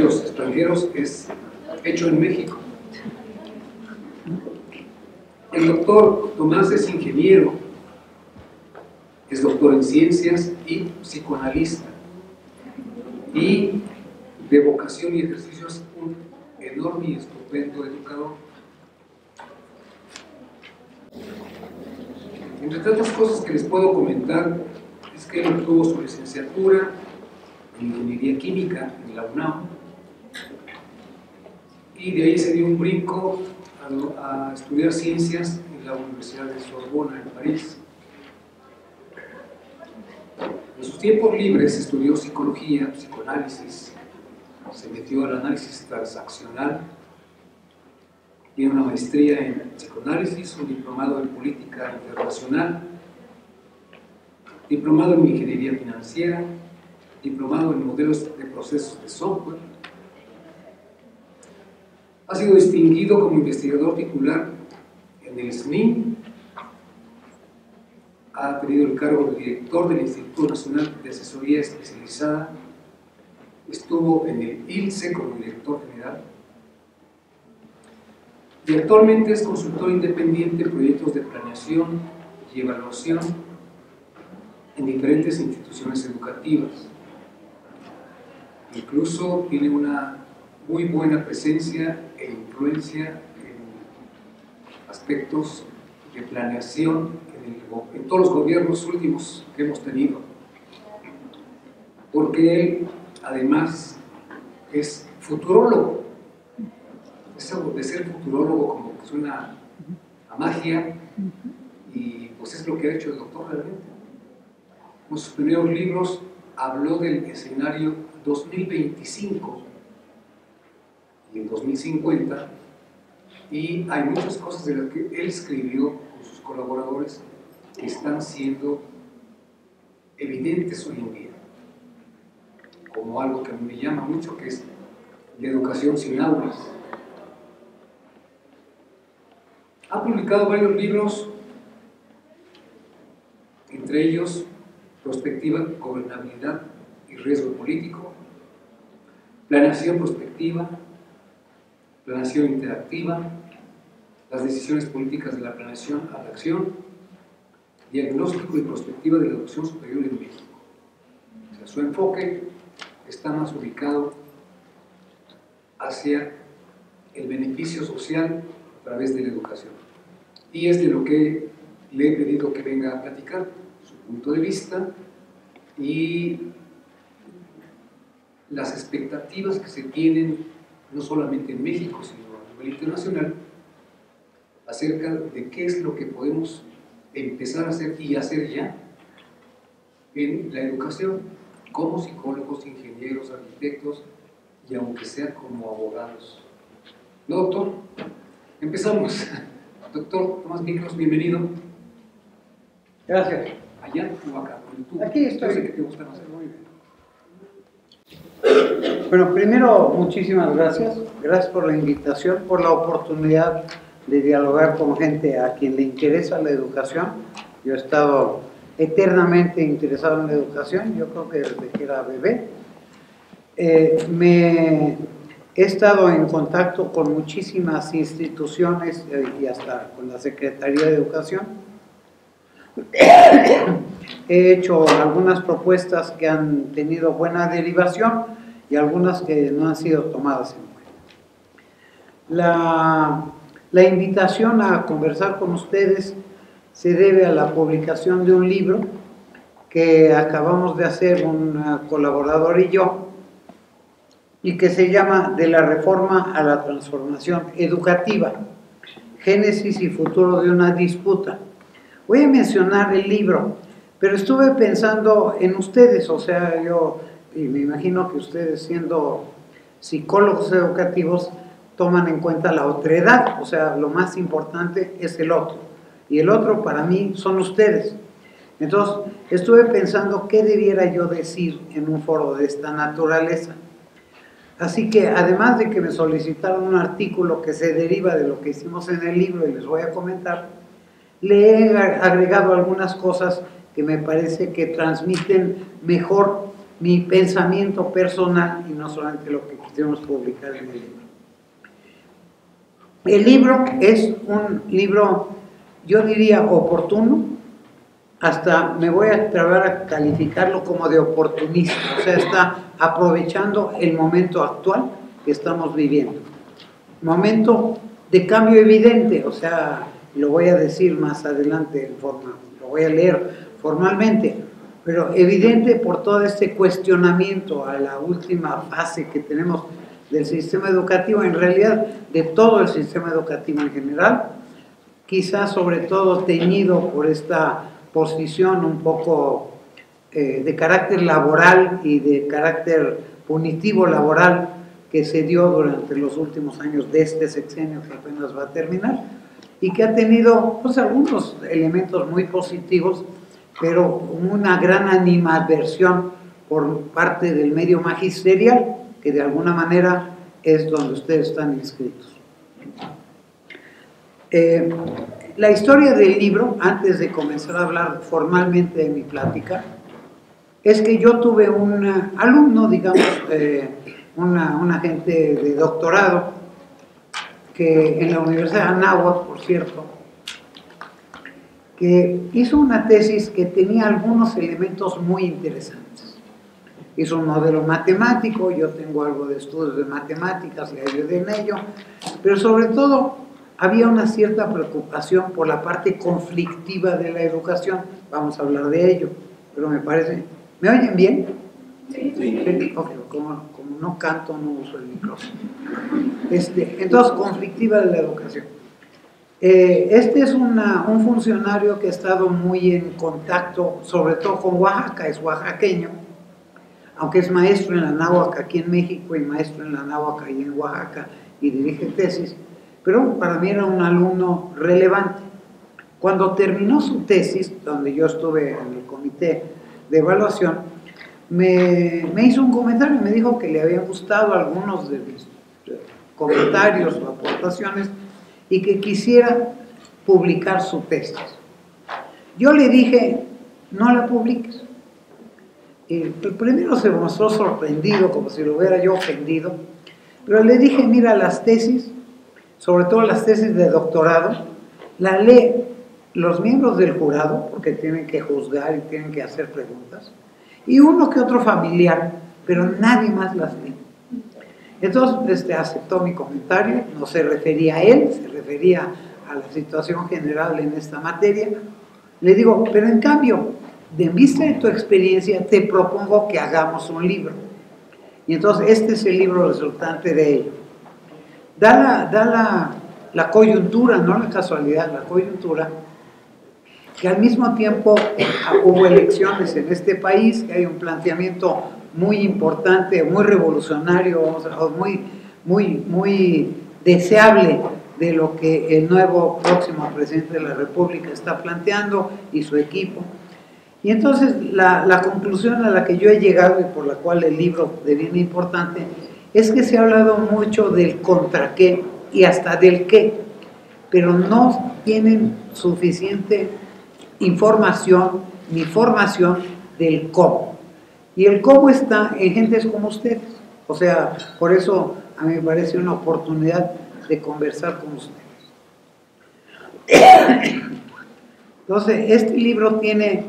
los extranjeros es hecho en México. El doctor Tomás es ingeniero, es doctor en ciencias y psicoanalista, y de vocación y ejercicio es un enorme y estupendo educador. Entre tantas cosas que les puedo comentar es que él obtuvo su licenciatura en Ingeniería Química en la UNAM, y de ahí se dio un brinco a estudiar ciencias en la Universidad de Sorbona en París. En sus tiempos libres estudió psicología, psicoanálisis, se metió al análisis transaccional, tiene una maestría en psicoanálisis, un diplomado en política internacional, diplomado en ingeniería financiera, diplomado en modelos de procesos de software. Ha sido distinguido como investigador titular en el SNI, ha tenido el cargo de director del Instituto Nacional de Asesoría Especializada, estuvo en el ILSE como director general, y actualmente es consultor independiente en proyectos de planeación y evaluación en diferentes instituciones educativas. Incluso tiene una muy buena presencia e influencia en aspectos de planeación en todos los gobiernos últimos que hemos tenido, porque él además es futurólogo. Eso de ser futurólogo como que suena a magia, y pues es lo que ha hecho el doctor realmente. En sus primeros libros habló del escenario 2025 y el 2050, y hay muchas cosas de las que él escribió con sus colaboradores que están siendo evidentes hoy en día, como algo que a mí me llama mucho, que es la educación sin aulas. Ha publicado varios libros, entre ellos Prospectiva, Gobernabilidad y Riesgo Político, Planeación Prospectiva, Planeación Interactiva, Las decisiones políticas de la planeación a la acción, Diagnóstico y Prospectiva de la educación superior en México. O sea, su enfoque está más ubicado hacia el beneficio social a través de la educación. Y es de lo que le he pedido que venga a platicar, su punto de vista y las expectativas que se tienen no solamente en México, sino a nivel internacional, acerca de qué es lo que podemos empezar a hacer y hacer ya en la educación, como psicólogos, ingenieros, arquitectos y aunque sea como abogados. ¿No, doctor? Empezamos. Doctor Tomás Miklos, bienvenido. Gracias. ¿Allá o acá? Aquí estoy. Yo sé que te gusta más. Muy bien. Bueno, primero, muchísimas gracias. Gracias por la invitación, por la oportunidad de dialogar con gente a quien le interesa la educación. Yo he estado eternamente interesado en la educación, yo creo que desde que era bebé. He estado en contacto con muchísimas instituciones y hasta con la Secretaría de Educación. He hecho algunas propuestas que han tenido buena derivación y algunas que no han sido tomadas en cuenta. La invitación a conversar con ustedes se debe a la publicación de un libro que acabamos de hacer un colaborador y yo, y que se llama De la reforma a la transformación educativa, génesis y futuro de una disputa. Voy a mencionar el libro, pero estuve pensando en ustedes, o sea, yo, y me imagino que ustedes siendo psicólogos educativos toman en cuenta la otredad, o sea, lo más importante es el otro, y el otro para mí son ustedes. Entonces, estuve pensando qué debiera yo decir en un foro de esta naturaleza. Así que, además de que me solicitaron un artículo que se deriva de lo que hicimos en el libro y les voy a comentar, le he agregado algunas cosas que me parece que transmiten mejor mi pensamiento personal y no solamente lo que quisimos publicar en el libro. El libro es un libro, yo diría, oportuno, hasta me voy a atrever a calificarlo como de oportunista, o sea, está aprovechando el momento actual que estamos viviendo. Momento de cambio evidente, o sea, lo voy a decir más adelante en forma, lo voy a leer formalmente, pero evidente por todo este cuestionamiento a la última fase que tenemos del sistema educativo, en realidad de todo el sistema educativo en general, quizás sobre todo teñido por esta posición un poco de carácter laboral y de carácter punitivo laboral que se dio durante los últimos años de este sexenio que apenas va a terminar y que ha tenido pues algunos elementos muy positivos, pero una gran animadversión por parte del medio magisterial, que de alguna manera es donde ustedes están inscritos. La historia del libro, antes de comenzar a hablar formalmente de mi plática, es que yo tuve un alumno, digamos, una gente de doctorado, que en la Universidad de Anáhuac, por cierto, que hizo una tesis que tenía algunos elementos muy interesantes. Hizo un modelo matemático, yo tengo algo de estudios de matemáticas, le ayudé en ello, pero sobre todo había una cierta preocupación por la parte conflictiva de la educación. Vamos a hablar de ello, pero me parece... ¿Me oyen bien? Sí. Okay, como no canto, no uso el micrófono. Entonces, conflictiva de la educación. Este es un funcionario que ha estado muy en contacto, sobre todo con Oaxaca, es oaxaqueño, aunque es maestro en la Anáhuac aquí en México y maestro en la Anáhuac ahí en Oaxaca y dirige tesis, pero para mí era un alumno relevante. Cuando terminó su tesis, donde yo estuve en el comité de evaluación, me hizo un comentario, me dijo que le habían gustado algunos de mis comentarios o aportaciones y que quisiera publicar su tesis. Yo le dije, no la publiques. Primero se mostró sorprendido, como si lo hubiera yo ofendido, pero le dije, mira, las tesis, sobre todo las tesis de doctorado, la lee los miembros del jurado, porque tienen que juzgar y tienen que hacer preguntas, y uno que otro familiar, pero nadie más las lee. Entonces aceptó mi comentario, no se refería a él, se refería a la situación general en esta materia. Le digo, pero en cambio, de vista de tu experiencia, te propongo que hagamos un libro. Y entonces este es el libro resultante de ello. Da la coyuntura, no la casualidad, la coyuntura, que al mismo tiempo hubo elecciones en este país, que hay un planteamiento muy importante, muy revolucionario, muy deseable de lo que el nuevo próximo presidente de la República está planteando y su equipo. Y entonces la conclusión a la que yo he llegado y por la cual el libro deviene importante es que se ha hablado mucho del contra qué y hasta del qué, pero no tienen suficiente información ni formación del cómo. Y el cómo está en gentes como ustedes. O sea, por eso a mí me parece una oportunidad de conversar con ustedes. Entonces, este libro tiene,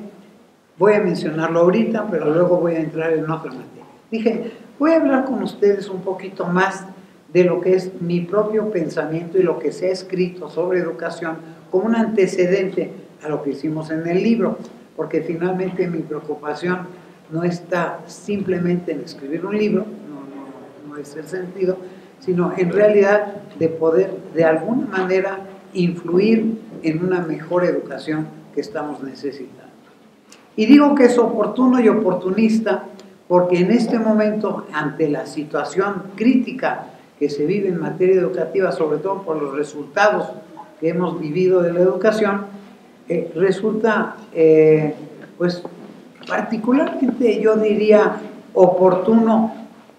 voy a mencionarlo ahorita, pero luego voy a entrar en otra materia. Dije, voy a hablar con ustedes un poquito más de lo que es mi propio pensamiento y lo que se ha escrito sobre educación como un antecedente a lo que hicimos en el libro, porque finalmente mi preocupación no está simplemente en escribir un libro, no es el sentido, sino en realidad de poder de alguna manera influir en una mejor educación que estamos necesitando. Y digo que es oportuno y oportunista porque en este momento, ante la situación crítica que se vive en materia educativa, sobre todo por los resultados que hemos vivido de la educación, resulta pues particularmente, yo diría, oportuno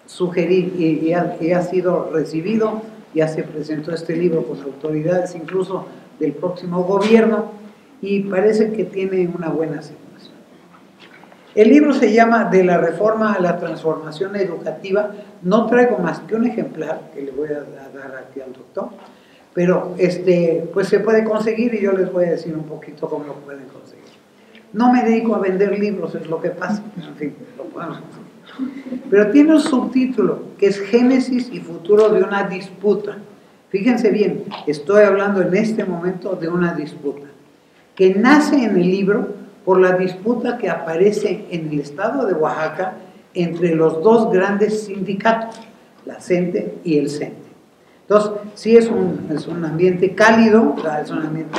sugerir, y ha sido recibido, ya se presentó este libro con autoridades incluso del próximo gobierno, y parece que tiene una buena aceptación. El libro se llama De la reforma a la transformación educativa. No traigo más que un ejemplar que le voy a dar aquí al doctor, pero pues se puede conseguir y yo les voy a decir un poquito cómo lo pueden conseguir. No me dedico a vender libros, es lo que pasa, en fin, lo podemos conseguir. Pero tiene un subtítulo que es Génesis y futuro de una disputa. Fíjense bien, estoy hablando en este momento de una disputa que nace en el libro por la disputa que aparece en el estado de Oaxaca entre los dos grandes sindicatos, la CENTE y el CENTE. Entonces, sí es un ambiente cálido, o sea, es un ambiente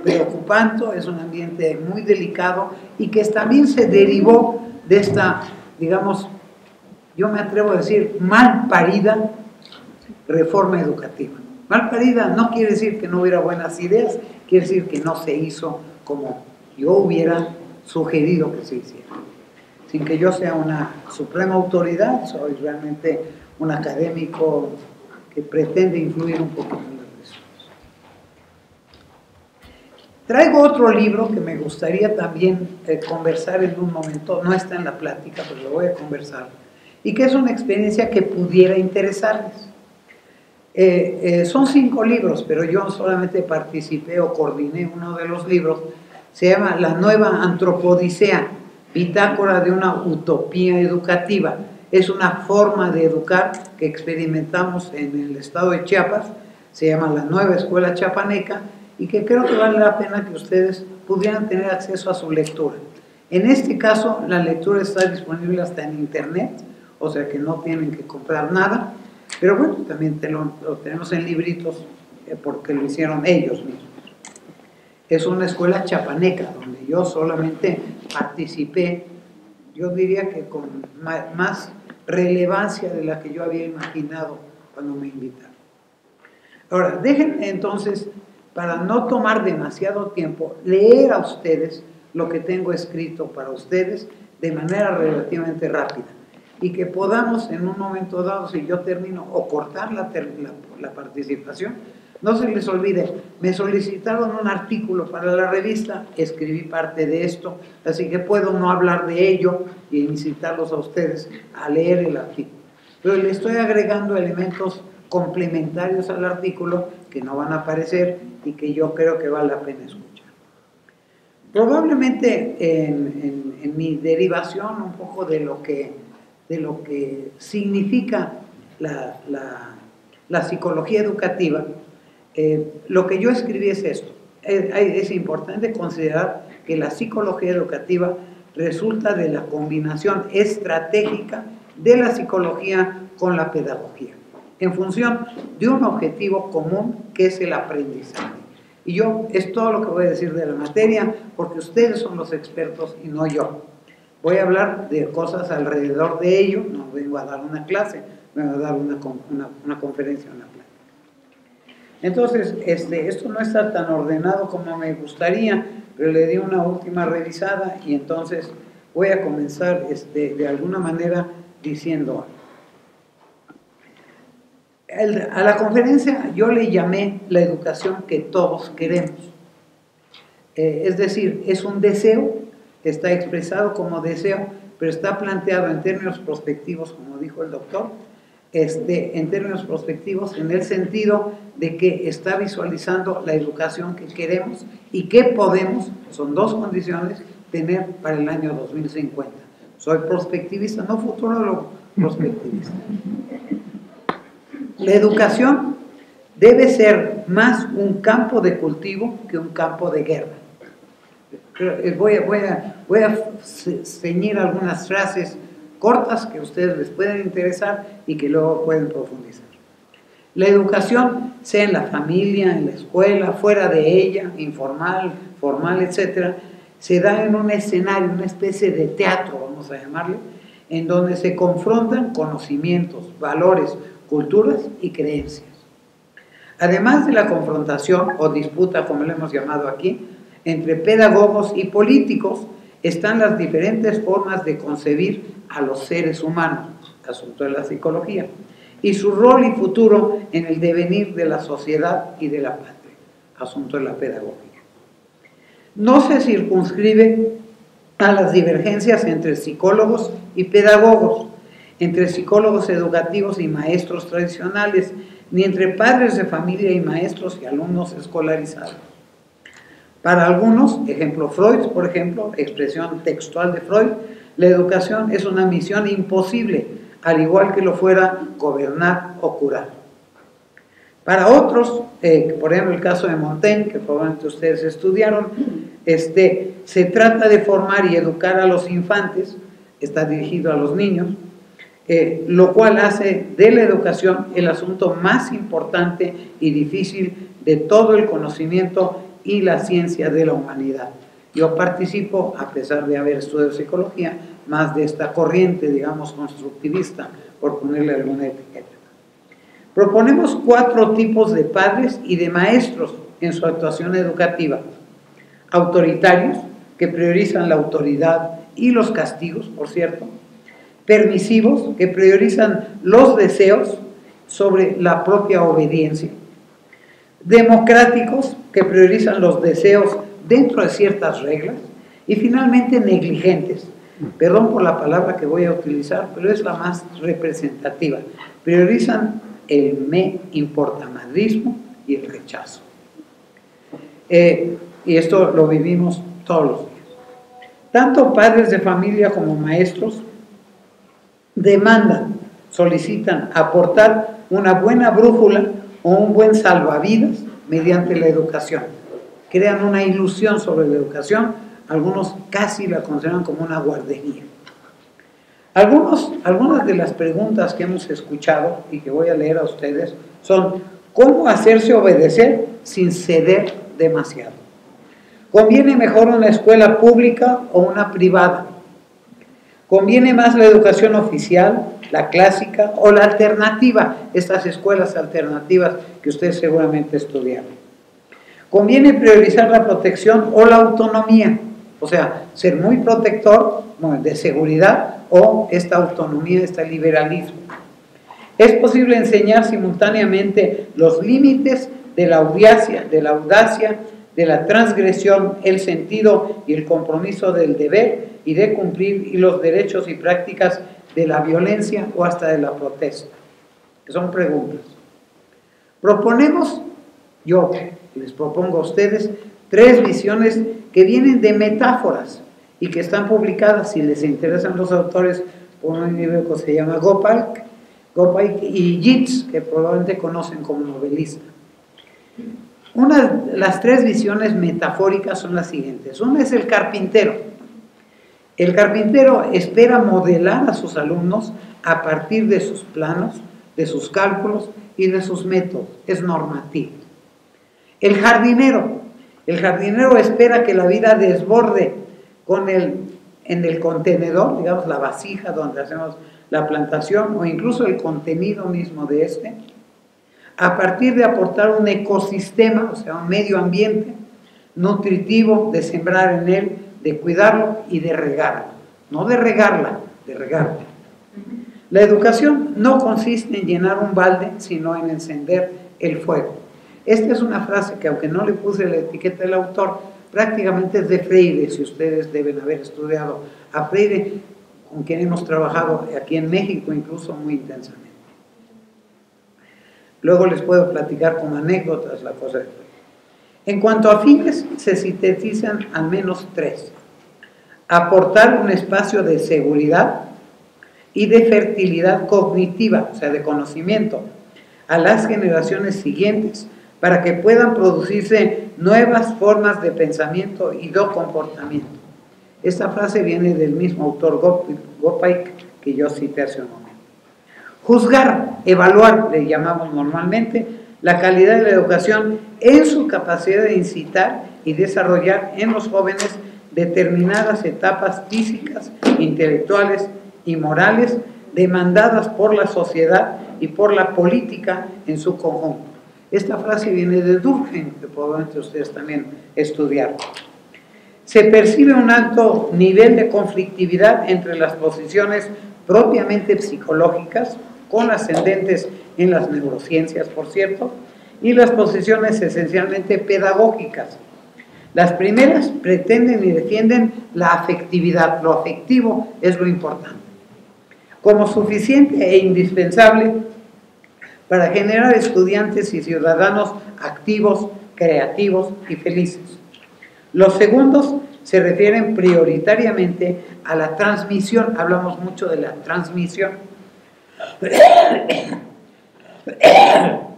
preocupante, es un ambiente muy delicado y que también se derivó de esta, digamos, yo me atrevo a decir, mal parida reforma educativa. Mal parida no quiere decir que no hubiera buenas ideas, quiere decir que no se hizo como yo hubiera sugerido que se hiciera. Sin que yo sea una suprema autoridad, soy realmente un académico que pretende influir un poquito en las decisiones. Traigo otro libro que me gustaría también conversar en un momento, no está en la plática, pero lo voy a conversar, y que es una experiencia que pudiera interesarles. Son 5 libros, pero yo solamente participé o coordiné uno de los libros. Se llama La Nueva Antropodicea, bitácora de una utopía educativa. Es una forma de educar que experimentamos en el estado de Chiapas, se llama La Nueva Escuela Chiapaneca, y que creo que vale la pena que ustedes pudieran tener acceso a su lectura. En este caso, la lectura está disponible hasta en internet, o sea que no tienen que comprar nada, pero bueno, también lo tenemos en libritos porque lo hicieron ellos mismos. Es una escuela chiapaneca donde yo solamente participé, yo diría que con más relevancia de la que yo había imaginado cuando me invitaron. Ahora, déjenme entonces, para no tomar demasiado tiempo, leer a ustedes lo que tengo escrito para ustedes de manera relativamente rápida y que podamos en un momento dado, si yo termino, o cortar la participación. No se les olvide, me solicitaron un artículo para la revista, escribí parte de esto, así que puedo no hablar de ello y incitarlos a ustedes a leer el artículo. Pero le estoy agregando elementos complementarios al artículo que no van a aparecer y que yo creo que vale la pena escuchar. Probablemente en mi derivación un poco de lo que significa la psicología educativa, lo que yo escribí es esto. Es importante considerar que la psicología educativa resulta de la combinación estratégica de la psicología con la pedagogía, en función de un objetivo común que es el aprendizaje. Y yo, es todo lo que voy a decir de la materia, porque ustedes son los expertos y no yo. Voy a hablar de cosas alrededor de ello, no vengo a dar una clase, vengo a dar una conferencia, una plática. Entonces, esto no está tan ordenado como me gustaría, pero le di una última revisada y entonces voy a comenzar de alguna manera diciendo a la conferencia yo le llamé la educación que todos queremos. Es decir, es un deseo, está expresado como deseo, pero está planteado en términos prospectivos, como dijo el doctor, en términos prospectivos, en el sentido de que está visualizando la educación que queremos y que podemos, son 2 condiciones, tener para el año 2050. Soy prospectivista, no futurólogo, prospectivista. La educación debe ser más un campo de cultivo que un campo de guerra. Voy a ceñir algunas frases cortas que a ustedes les pueden interesar y que luego pueden profundizar. La educación, sea en la familia, en la escuela, fuera de ella, informal, formal, etc., se da en un escenario, una especie de teatro, vamos a llamarle, en donde se confrontan conocimientos, valores, culturas y creencias. Además de la confrontación o disputa, como le hemos llamado aquí, entre pedagogos y políticos, están las diferentes formas de concebir a los seres humanos, asunto de la psicología, y su rol y futuro en el devenir de la sociedad y de la patria, asunto de la pedagogía. No se circunscribe a las divergencias entre psicólogos y pedagogos, entre psicólogos educativos y maestros tradicionales, ni entre padres de familia y maestros y alumnos escolarizados. Para algunos, ejemplo Freud, por ejemplo, expresión textual de Freud, la educación es una misión imposible, al igual que lo fuera gobernar o curar. Para otros, por ejemplo el caso de Montaigne, que probablemente ustedes estudiaron, se trata de formar y educar a los infantes, está dirigido a los niños, lo cual hace de la educación el asunto más importante y difícil de todo el conocimiento y la ciencia de la humanidad. Yo participo, a pesar de haber estudiado psicología, más de esta corriente, digamos, constructivista, por ponerle alguna etiqueta. Proponemos 4 tipos de padres y de maestros en su actuación educativa. Autoritarios, que priorizan la autoridad y los castigos, por cierto. Permisivos, que priorizan los deseos sobre la propia obediencia. Democráticos, que priorizan los deseos dentro de ciertas reglas. Y finalmente negligentes. Perdón por la palabra que voy a utilizar, pero es la más representativa. Priorizan el me importa madrismo y el rechazo. Y esto lo vivimos todos los días. Tanto padres de familia como maestros demandan, solicitan aportar una buena brújula o un buen salvavidas mediante la educación. Crean una ilusión sobre la educación, algunos casi la consideran como una guardería. Algunas de las preguntas que hemos escuchado y que voy a leer a ustedes son: ¿cómo hacerse obedecer sin ceder demasiado? ¿Conviene mejor una escuela pública o una privada? ¿Conviene más la educación oficial, la clásica o la alternativa? Estas escuelas alternativas que ustedes seguramente estudiaron. ¿Conviene priorizar la protección o la autonomía? O sea, ser muy protector de seguridad o esta autonomía, este liberalismo. Es posible enseñar simultáneamente los límites de la audacia, de la transgresión, el sentido y el compromiso del deber y de cumplir, y los derechos y prácticas de la violencia o hasta de la protesta. Son preguntas. Yo les propongo a ustedes 3 visiones que vienen de metáforas y que están publicadas, si les interesan los autores, por un libro que se llama Gopal y Yeats, que probablemente conocen como novelista. Las 3 visiones metafóricas son las siguientes. Una es el carpintero. El carpintero espera modelar a sus alumnos a partir de sus planos, de sus cálculos y de sus métodos. Es normativo. El jardinero espera que la vida desborde en el contenedor, digamos la vasija donde hacemos la plantación o incluso el contenido mismo de a partir de aportar un ecosistema, o sea, un medio ambiente nutritivo, de sembrar en él, de cuidarlo y de regarlo. No de regarla, de regarlo. La educación no consiste en llenar un balde, sino en encender el fuego. Esta es una frase que, aunque no le puse la etiqueta del autor, prácticamente es de Freire, si ustedes deben haber estudiado a Freire, con quien hemos trabajado aquí en México incluso muy intensamente. Luego les puedo platicar con anécdotas la cosa de Freire. En cuanto a fines, se sintetizan al menos 3. Aportar un espacio de seguridad y de fertilidad cognitiva, o sea, de conocimiento, a las generaciones siguientes, para que puedan producirse nuevas formas de pensamiento y de comportamiento. Esta frase viene del mismo autor Gopal que yo cité hace un momento. Juzgar, evaluar, le llamamos normalmente, la calidad de la educación en su capacidad de incitar y desarrollar en los jóvenes determinadas etapas físicas, intelectuales y morales demandadas por la sociedad y por la política en su conjunto. Esta frase viene de Durkheim, que probablemente ustedes también estudiaron. Se percibe un alto nivel de conflictividad entre las posiciones propiamente psicológicas, con ascendentes en las neurociencias, por cierto, y las posiciones esencialmente pedagógicas. Las primeras pretenden y defienden la afectividad, lo afectivo es lo importante, como suficiente e indispensable para generar estudiantes y ciudadanos activos, creativos y felices. Los segundos se refieren prioritariamente a la transmisión, hablamos mucho de la transmisión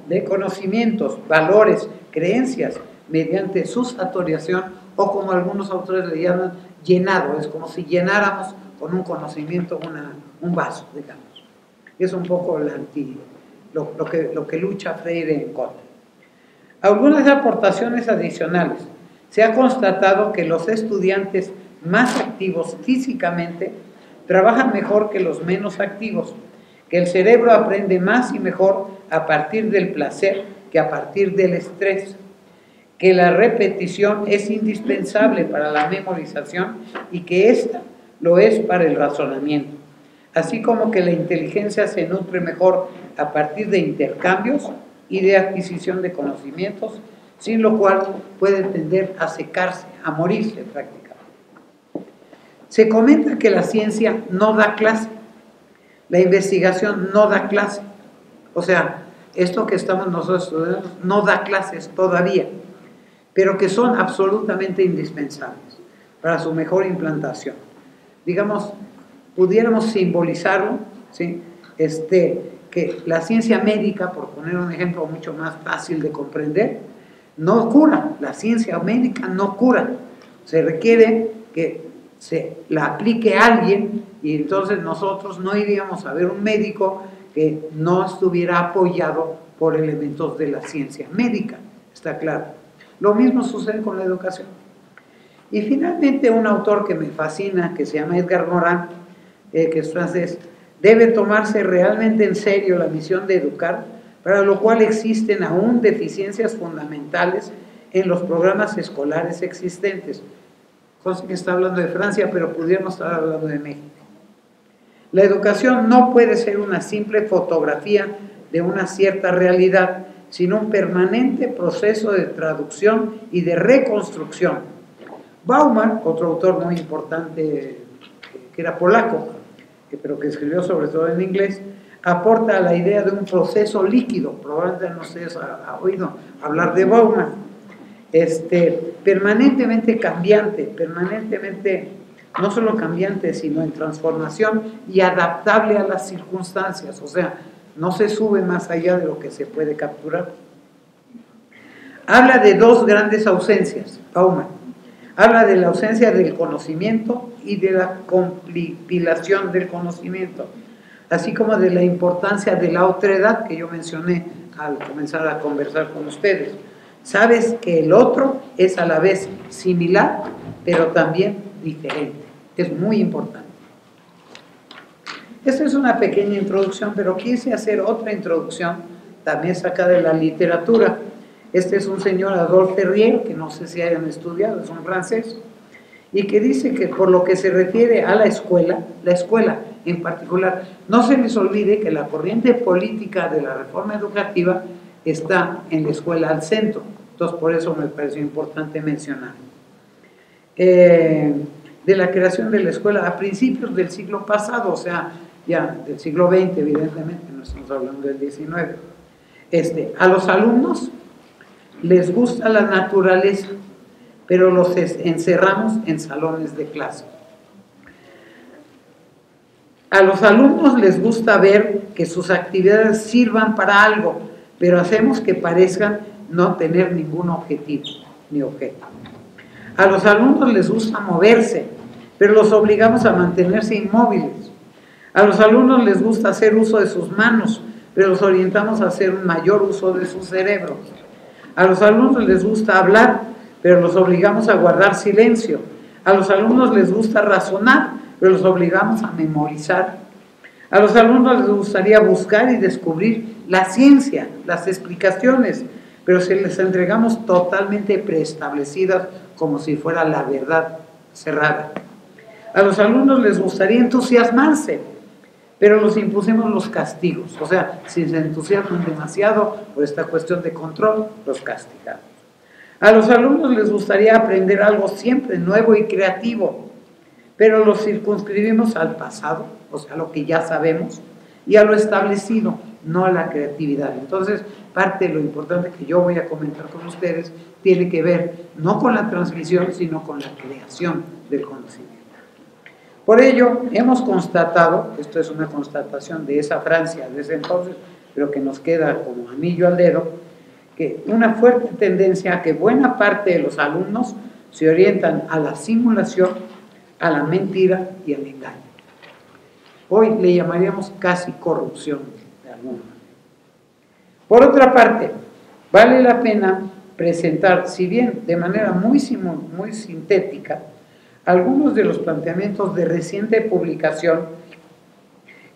de conocimientos, valores, creencias, mediante su saturación, o como algunos autores le llaman, llenado, es como si llenáramos con un conocimiento un vaso, digamos. Es un poco lo que lucha Freire en contra. Algunas aportaciones adicionales. Se ha constatado que los estudiantes más activos físicamente trabajan mejor que los menos activos, que el cerebro aprende más y mejor a partir del placer que a partir del estrés, que la repetición es indispensable para la memorización y que ésta lo es para el razonamiento, así como que la inteligencia se nutre mejor a partir de intercambios y de adquisición de conocimientos, sin lo cual puede tender a secarse, a morirse prácticamente. Se comenta que la ciencia no da clase, la investigación no da clase, o sea, esto que estamos nosotros estudiando no da clases todavía, pero que son absolutamente indispensables para su mejor implantación. Digamos, pudiéramos simbolizarlo, ¿sí? Que la ciencia médica, por poner un ejemplo mucho más fácil de comprender, no cura, la ciencia médica no cura, se requiere que se la aplique a alguien y entonces nosotros no iríamos a ver un médico que no estuviera apoyado por elementos de la ciencia médica, está claro. Lo mismo sucede con la educación. Y finalmente un autor que me fascina, que se llama Edgar Morin, que es francés, debe tomarse realmente en serio la misión de educar, para lo cual existen aún deficiencias fundamentales en los programas escolares existentes. Cosa que está hablando de Francia, pero pudiéramos estar hablando de México. La educación no puede ser una simple fotografía de una cierta realidad, sino un permanente proceso de traducción y de reconstrucción. Bauman, otro autor muy importante, que era polaco, pero que escribió sobre todo en inglés, aporta la idea de un proceso líquido. Probablemente no ustedes han oído hablar de Bauman. Permanentemente cambiante, permanentemente no solo cambiante, sino en transformación y adaptable a las circunstancias, o sea, no se sube más allá de lo que se puede capturar. Habla de dos grandes ausencias, Bauman. Habla de la ausencia del conocimiento y de la compilación del conocimiento, así como de la importancia de la otredad que yo mencioné al comenzar a conversar con ustedes. Sabes que el otro es a la vez similar, pero también diferente. Es muy importante. Esta es una pequeña introducción, pero quise hacer otra introducción, también sacada de la literatura. Este es un señor, Adolphe Ferrier, que no sé si hayan estudiado, es un francés, y que dice que por lo que se refiere a la escuela en particular, no se les olvide que la corriente política de la reforma educativa está en la escuela al centro. Entonces, por eso me pareció importante mencionar. De la creación de la escuela a principios del siglo pasado, o sea, ya del siglo XX, evidentemente, no estamos hablando del XIX. A los alumnos les gusta la naturaleza, pero los encerramos en salones de clase. A los alumnos les gusta ver que sus actividades sirvan para algo, pero hacemos que parezcan no tener ningún objetivo ni objeto. A los alumnos les gusta moverse, pero los obligamos a mantenerse inmóviles. A los alumnos les gusta hacer uso de sus manos, pero los orientamos a hacer un mayor uso de sus cerebros. A los alumnos les gusta hablar, pero los obligamos a guardar silencio. A los alumnos les gusta razonar, pero los obligamos a memorizar. A los alumnos les gustaría buscar y descubrir la ciencia, las explicaciones, pero se les entregamos totalmente preestablecidas como si fuera la verdad cerrada. A los alumnos les gustaría entusiasmarse, pero los impusimos los castigos, o sea, si se entusiasman demasiado por esta cuestión de control, los castigamos. A los alumnos les gustaría aprender algo siempre nuevo y creativo, pero lo circunscribimos al pasado, o sea, lo que ya sabemos, y a lo establecido, no a la creatividad. Entonces, parte de lo importante que yo voy a comentar con ustedes tiene que ver no con la transmisión, sino con la creación del conocimiento. Por ello, hemos constatado, esto es una constatación de esa Francia de ese entonces, pero que nos queda como anillo al dedo, que una fuerte tendencia a que buena parte de los alumnos se orientan a la simulación, a la mentira y al engaño. Hoy le llamaríamos casi corrupción de alguna manera. Por otra parte, vale la pena presentar, si bien de manera muy sintética, algunos de los planteamientos de reciente publicación,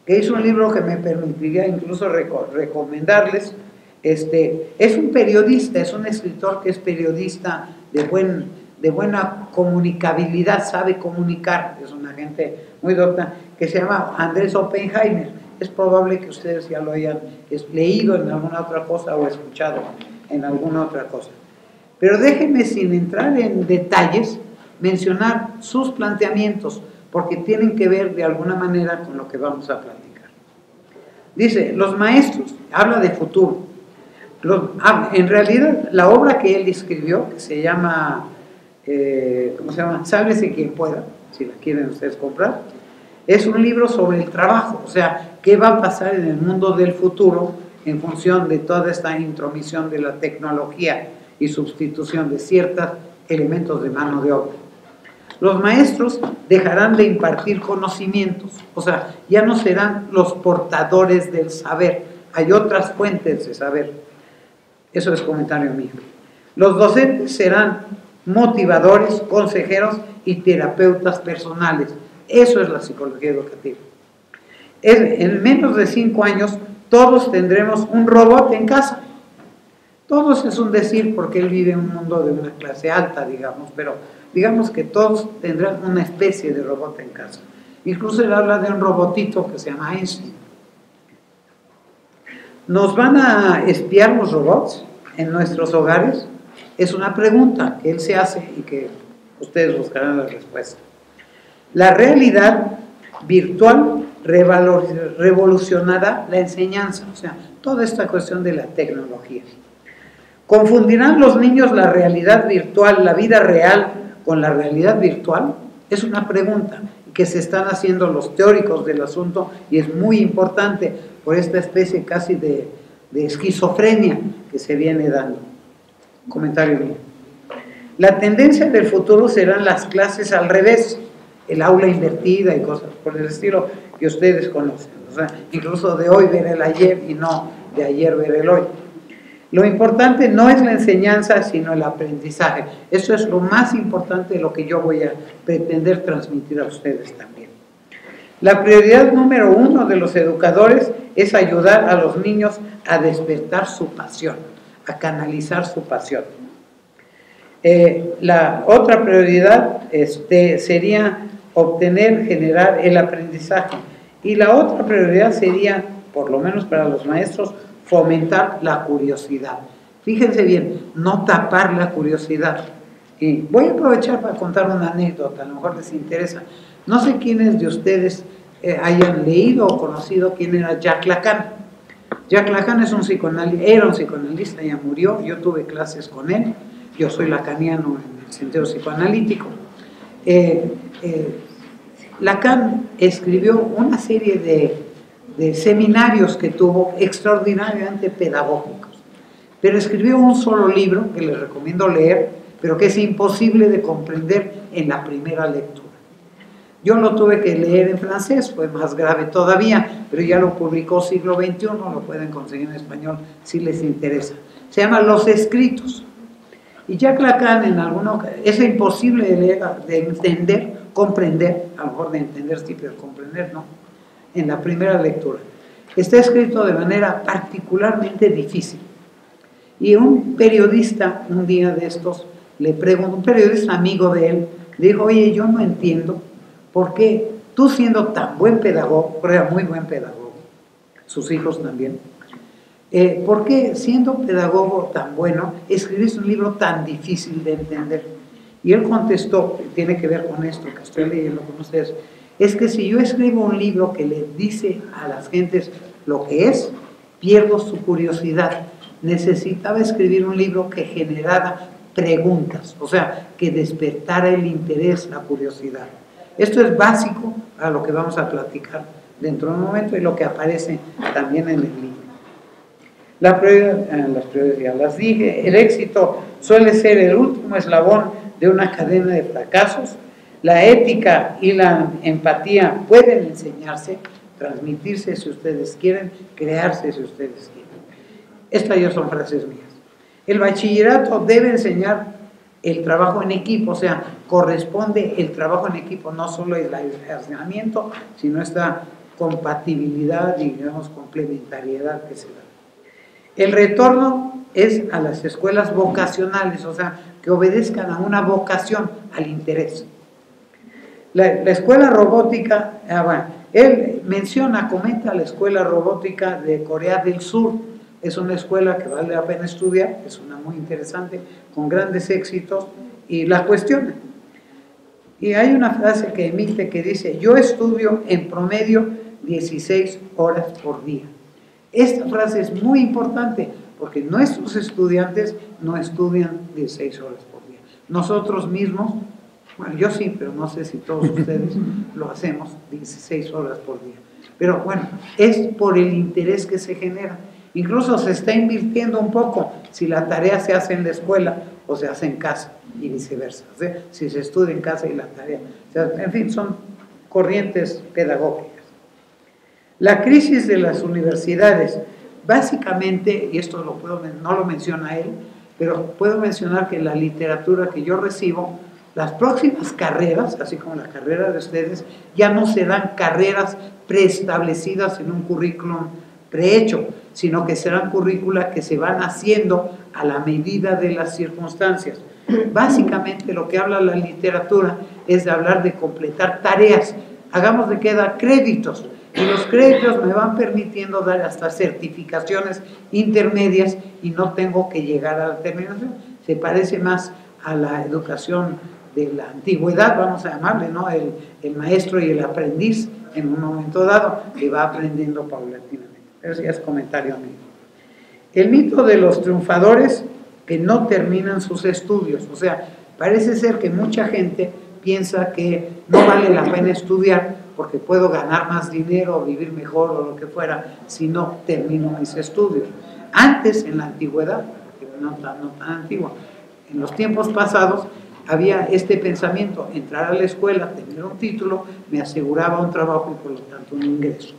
que es un libro que me permitiría incluso recomendarles. Es un periodista, es un escritor que es periodista de buena comunicabilidad, sabe comunicar, es una gente muy docta, que se llama Andrés Oppenheimer. Es probable que ustedes ya lo hayan leído en alguna otra cosa o escuchado en alguna otra cosa. Pero déjenme, sin entrar en detalles, mencionar sus planteamientos, porque tienen que ver de alguna manera con lo que vamos a platicar. Dice, los maestros, habla de futuro. En realidad, la obra que él escribió, que se llama, ¿cómo se llama? Sálvese quien pueda, si la quieren ustedes comprar, es un libro sobre el trabajo, o sea, qué va a pasar en el mundo del futuro en función de toda esta intromisión de la tecnología y sustitución de ciertos elementos de mano de obra. Los maestros dejarán de impartir conocimientos, o sea, ya no serán los portadores del saber, hay otras fuentes de saber. Eso es comentario mío. Los docentes serán motivadores, consejeros y terapeutas personales. Eso es la psicología educativa. En menos de 5 años, todos tendremos un robot en casa. Todos es un decir porque él vive en un mundo de una clase alta, digamos, pero digamos que todos tendrán una especie de robot en casa. Incluso él habla de un robotito que se llama Einstein. ¿Nos van a espiar los robots en nuestros hogares? Es una pregunta que él se hace y que ustedes buscarán la respuesta. La realidad virtual revolucionará la enseñanza, o sea, toda esta cuestión de la tecnología. ¿Confundirán los niños la realidad virtual, la vida real, con la realidad virtual? Es una pregunta que se están haciendo los teóricos del asunto y es muy importante por esta especie casi de esquizofrenia que se viene dando. Comentario mío. La tendencia del futuro serán las clases al revés, el aula invertida y cosas por el estilo que ustedes conocen. O sea, incluso de hoy ver el ayer y no de ayer ver el hoy. Lo importante no es la enseñanza, sino el aprendizaje. Eso es lo más importante de lo que yo voy a pretender transmitir a ustedes también. La prioridad número 1 de los educadores es ayudar a los niños a despertar su pasión, a canalizar su pasión. La otra prioridad sería generar el aprendizaje. Y la otra prioridad sería, por lo menos para los maestros, fomentar la curiosidad. Fíjense bien, no tapar la curiosidad. Y voy a aprovechar para contar una anécdota, a lo mejor les interesa. No sé quiénes de ustedes hayan leído o conocido quién era Jacques Lacan. Jacques Lacan era un psicoanalista, ya murió, yo tuve clases con él, yo soy lacaniano en el sentido psicoanalítico. Lacan escribió una serie de seminarios que tuvo extraordinariamente pedagógicos, pero escribió un solo libro que les recomiendo leer, pero que es imposible de comprender en la primera lectura. Yo lo tuve que leer en francés, fue más grave todavía, pero ya lo publicó Siglo XXI, lo pueden conseguir en español si les interesa. Se llama Los Escritos. Y Jacques Lacan es imposible de leer, de entender, comprender, a lo mejor de entender sí, pero comprender no, en la primera lectura. Está escrito de manera particularmente difícil. Y un periodista, un día de estos, le preguntó, un periodista amigo de él, le dijo, oye, yo no entiendo por qué tú siendo tan buen pedagogo, era muy buen pedagogo, sus hijos también, ¿Por qué, siendo pedagogo tan bueno, escribiste un libro tan difícil de entender? Y él contestó, tiene que ver con esto que estoy leyendo con ustedes, es que si yo escribo un libro que le dice a las gentes lo que es, pierdo su curiosidad. Necesitaba escribir un libro que generara preguntas, o sea, que despertara el interés, la curiosidad. Esto es básico a lo que vamos a platicar dentro de un momento y lo que aparece también en el libro. Las prioridades ya las dije. El éxito suele ser el último eslabón de una cadena de fracasos. La ética y la empatía pueden enseñarse, transmitirse si ustedes quieren, crearse si ustedes quieren. Estas ya son frases mías. El bachillerato debe enseñar el trabajo en equipo, o sea, corresponde el trabajo en equipo, no solo el aislamiento, sino esta compatibilidad y, digamos, complementariedad que se da. El retorno es a las escuelas vocacionales, o sea, que obedezcan a una vocación, al interés. La escuela robótica, él comenta la escuela robótica de Corea del Sur. Es una escuela que vale la pena estudiar, es una muy interesante, con grandes éxitos, y la cuestiona. Y hay una frase que emite que dice: yo estudio en promedio 16 horas por día. Esta frase es muy importante porque nuestros estudiantes no estudian 16 horas por día. Nosotros mismos, bueno, yo sí, pero no sé si todos ustedes lo hacemos 16 horas por día. Pero bueno, es por el interés que se genera. Incluso se está invirtiendo un poco si la tarea se hace en la escuela o se hace en casa y viceversa. O sea, si se estudia en casa y la tarea. O sea, en fin, son corrientes pedagógicas. La crisis de las universidades, básicamente, y esto no lo menciona él, pero puedo mencionar que la literatura que yo recibo, las próximas carreras, así como la carrera de ustedes, ya no serán carreras preestablecidas en un currículum prehecho, sino que serán currícula que se van haciendo a la medida de las circunstancias. Básicamente lo que habla la literatura es de hablar de completar tareas, hagamos de que da créditos, y los créditos me van permitiendo dar hasta certificaciones intermedias y no tengo que llegar a la terminación. Se parece más a la educación de la antigüedad, vamos a llamarle, ¿no? El maestro y el aprendiz en un momento dado que va aprendiendo paulatinamente. Eso ya es comentario mío. El mito de los triunfadores que no terminan sus estudios, o sea, parece ser que mucha gente piensa que no vale la pena estudiar porque puedo ganar más dinero o vivir mejor o lo que fuera si no termino mis estudios. Antes, en la antigüedad, no tan antigua, en los tiempos pasados había este pensamiento: entrar a la escuela, tener un título, me aseguraba un trabajo y por lo tanto un ingreso.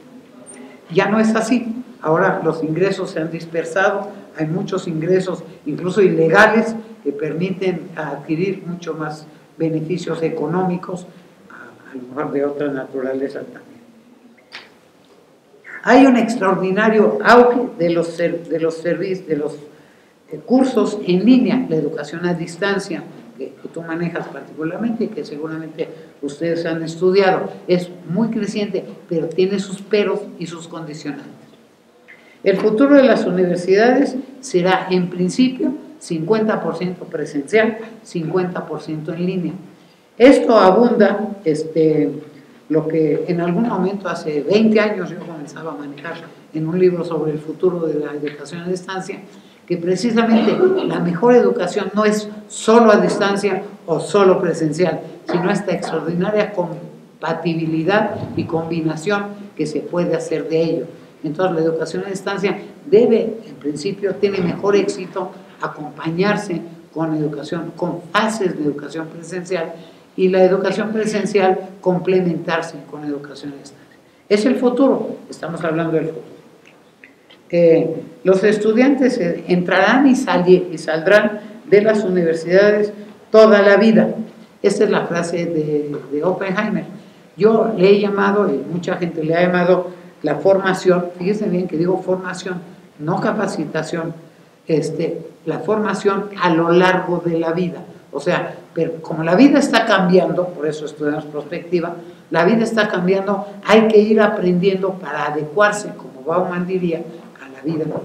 Ya no es así. Ahora los ingresos se han dispersado, hay muchos ingresos, incluso ilegales, que permiten adquirir mucho más beneficios económicos, a lo mejor de otra naturaleza también. Hay un extraordinario auge de los cursos en línea, la educación a distancia, que tú manejas particularmente y que seguramente ustedes han estudiado. Es muy creciente, pero tiene sus peros y sus condicionantes. El futuro de las universidades será, en principio, 50% presencial, 50% en línea. Esto abunda, lo que en algún momento, hace 20 años, yo comenzaba a manejar en un libro sobre el futuro de la educación a distancia, que precisamente la mejor educación no es solo a distancia o solo presencial, sino esta extraordinaria compatibilidad y combinación que se puede hacer de ello. Entonces la educación a distancia debe, en principio, tiene mejor éxito acompañarse con educación, con fases de educación presencial, y la educación presencial complementarse con educación a distancia. Es el futuro, estamos hablando del futuro. Los estudiantes entrarán y saldrán de las universidades toda la vida. Esta es la frase de Oppenheimer. Yo le he llamado, y mucha gente le ha llamado, la formación, fíjense bien que digo formación, no capacitación, la formación a lo largo de la vida. O sea, pero como la vida está cambiando, por eso estudiamos prospectiva, la vida está cambiando, hay que ir aprendiendo para adecuarse, como Bauman diría, a la vida misma.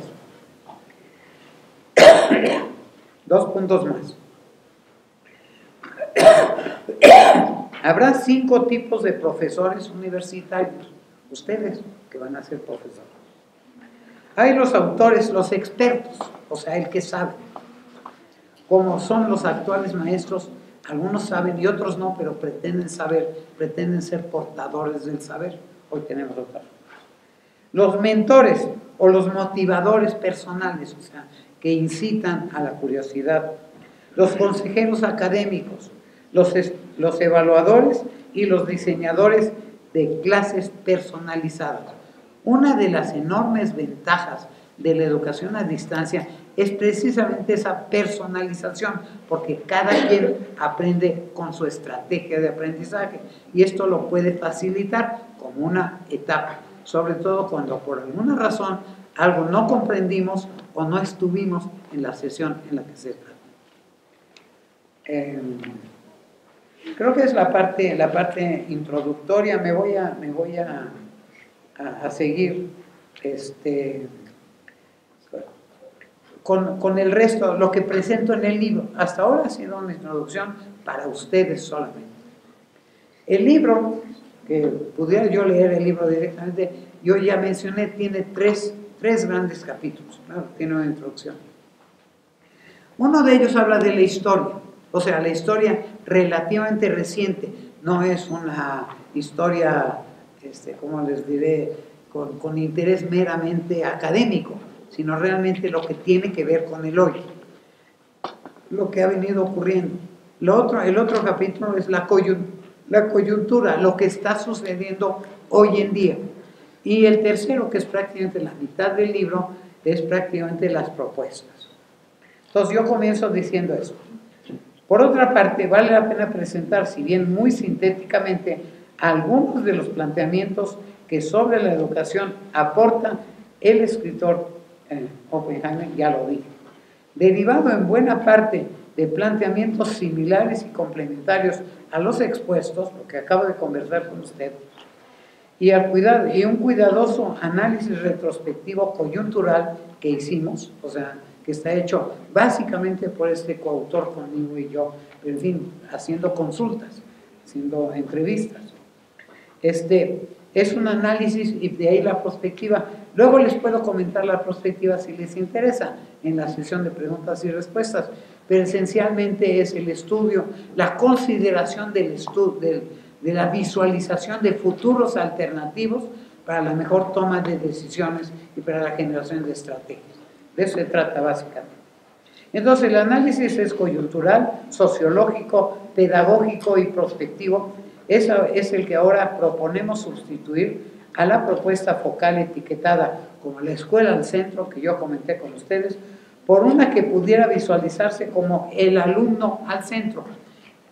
Dos puntos más. Habrá 5 tipos de profesores universitarios, ustedes que van a ser profesores. Hay los autores, los expertos, o sea, el que sabe. Como son los actuales maestros, algunos saben y otros no, pero pretenden saber, pretenden ser portadores del saber. Hoy tenemos otra. Los mentores o los motivadores personales, o sea, que incitan a la curiosidad. Los consejeros académicos, los evaluadores y los diseñadores de clases personalizadas. Una de las enormes ventajas de la educación a distancia es precisamente esa personalización, porque cada quien aprende con su estrategia de aprendizaje y esto lo puede facilitar como una etapa, sobre todo cuando por alguna razón algo no comprendimos o no estuvimos en la sesión en la que se trata. Creo que es la parte introductoria. Me voy a seguir con el resto, lo que presento en el libro. Hasta ahora ha sido una introducción para ustedes solamente. El libro, que pudiera yo leer el libro directamente, yo ya mencioné, tiene tres grandes capítulos. Claro, tiene una introducción. Uno de ellos habla de la historia, o sea, la historia relativamente reciente, no es una historia, como les diré, con interés meramente académico, sino realmente lo que tiene que ver con el hoy, lo que ha venido ocurriendo. El otro capítulo es la coyuntura, lo que está sucediendo hoy en día. Y el tercero, que es prácticamente la mitad del libro, es prácticamente las propuestas. Entonces yo comienzo diciendo eso. Por otra parte, vale la pena presentar, si bien muy sintéticamente, algunos de los planteamientos que sobre la educación aporta el escritor Oppenheimer, ya lo dije, derivado en buena parte de planteamientos similares y complementarios a los expuestos, lo que acabo de conversar con usted, y un cuidadoso análisis retrospectivo coyuntural que hicimos, o sea, que está hecho básicamente por este coautor conmigo y yo, pero en fin, haciendo consultas, haciendo entrevistas. Es un análisis y de ahí la perspectiva. Luego les puedo comentar la perspectiva si les interesa en la sesión de preguntas y respuestas, pero esencialmente es el estudio, la consideración de la visualización de futuros alternativos para la mejor toma de decisiones y para la generación de estrategias. De eso se trata básicamente. Entonces el análisis es coyuntural, sociológico, pedagógico y prospectivo. Es el que ahora proponemos sustituir a la propuesta focal etiquetada como la escuela al centro, que yo comenté con ustedes, por una que pudiera visualizarse como el alumno al centro.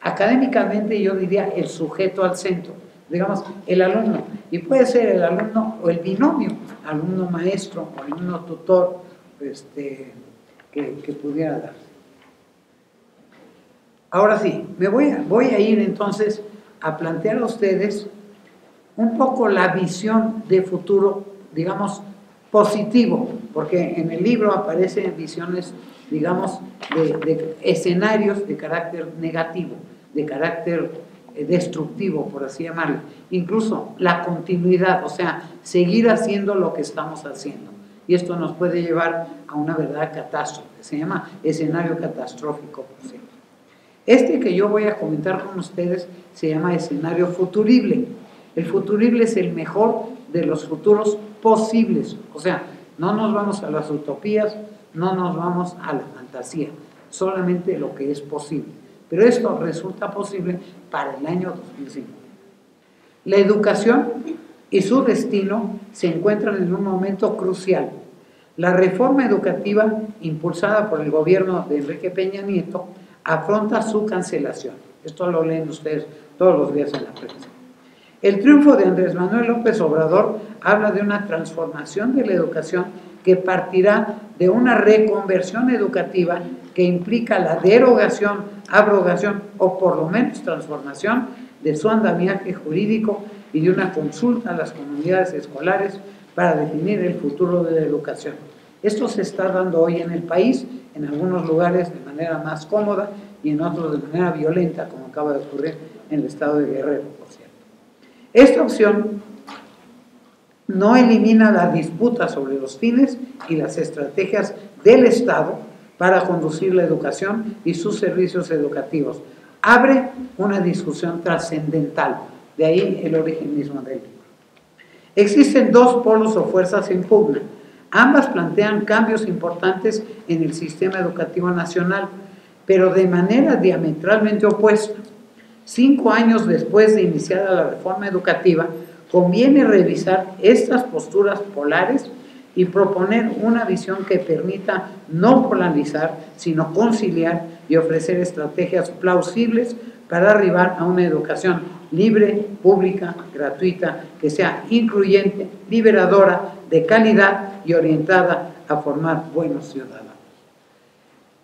Académicamente yo diría el sujeto al centro, digamos el alumno, y puede ser el alumno o el binomio, alumno-maestro o alumno-tutor, que pudiera darse. Ahora sí, voy a ir entonces a plantear a ustedes un poco la visión de futuro, digamos, positivo, porque en el libro aparecen visiones, digamos, de escenarios de carácter negativo, de carácter destructivo, por así llamarlo. Incluso la continuidad, o sea, seguir haciendo lo que estamos haciendo. Y esto nos puede llevar a una verdadera catástrofe, se llama escenario catastrófico, por cierto. Que yo voy a comentar con ustedes se llama escenario futurible. El futurible es el mejor de los futuros posibles, o sea, no nos vamos a las utopías, no nos vamos a la fantasía, solamente lo que es posible. Pero esto resulta posible para el año 2005. La educación y su destino se encuentran en un momento crucial. La reforma educativa impulsada por el gobierno de Enrique Peña Nieto afronta su cancelación. Esto lo leen ustedes todos los días en la prensa. El triunfo de Andrés Manuel López Obrador habla de una transformación de la educación que partirá de una reconversión educativa que implica la derogación, abrogación o por lo menos transformación de su andamiaje jurídico y de una consulta a las comunidades escolares para definir el futuro de la educación. Esto se está dando hoy en el país, en algunos lugares de manera más cómoda y en otros de manera violenta, como acaba de ocurrir en el estado de Guerrero, por cierto. Esta opción no elimina la disputa sobre los fines y las estrategias del Estado para conducir la educación y sus servicios educativos. Abre una discusión trascendental, de ahí el origen mismo del libro. Existen dos polos o fuerzas en pugna. Ambas plantean cambios importantes en el sistema educativo nacional, pero de manera diametralmente opuesta. 5 años después de iniciada la reforma educativa, conviene revisar estas posturas polares y proponer una visión que permita no polarizar, sino conciliar y ofrecer estrategias plausibles para arribar a una educación libre, pública, gratuita, que sea incluyente, liberadora, de calidad y orientada a formar buenos ciudadanos.